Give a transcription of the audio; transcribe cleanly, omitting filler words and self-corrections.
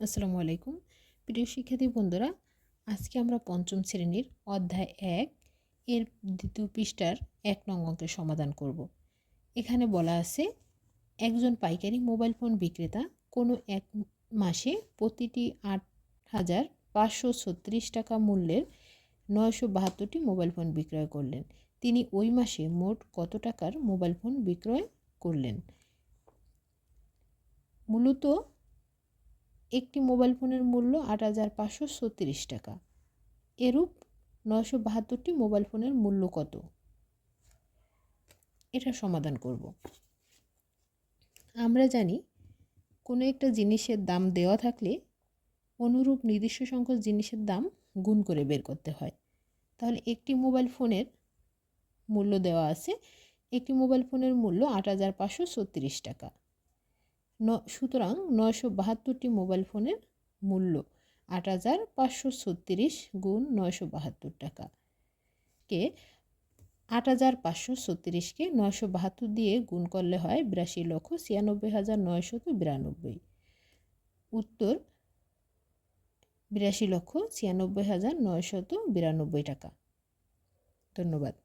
আসসালামু আলাইকুম। প্রিয় শিক্ষার্থী বন্ধুরা, আজকে আমরা পঞ্চম শ্রেণীর অধ্যায় ১ এর দ্বিতীয় পৃষ্ঠার ১ নং অঙ্কের সমাধান করব। এখানে বলা আছে, একজন পাইকারি মোবাইল ফোন বিক্রেতা কোনো এক মাসে প্রতিটি ৮,৫৩৬ টাকা মূল্যের ৯৭২টি মোবাইল ফোন বিক্রয় করলেন। তিনি ওই মাসে মোট কত টাকার মোবাইল ফোন বিক্রয় করলেন? মূলত একটি মোবাইল ফোনের মূল্য ৮,৫৩৬ টাকা। এরূপ ৯৭২টি মোবাইল ফোনের মূল্য কত? এটা সমাধান করব। আমরা জানি, কোনো একটা জিনিসের দাম দেওয়া থাকলে অনুরূপ নির্দিষ্ট সংখ্যক জিনিসের দাম গুণ করে বের করতে হয়। তাহলে একটি মোবাইল ফোনের মূল্য দেওয়া আছে, একটি মোবাইল ফোনের মূল্য ৮,৫৩৬ টাকা। সুতরাং ৯৭২টি মোবাইল ফোনের মূল্য ৮,৫৩৬ গুণ ৯৭২ টাকাকে ৮,৫৩৬কে ৯৭২ দিয়ে গুণ করলে হয় ৮২,৯৬,৯৯২। উত্তর ৮২,৯৬,৯৯২ টাকা। ধন্যবাদ।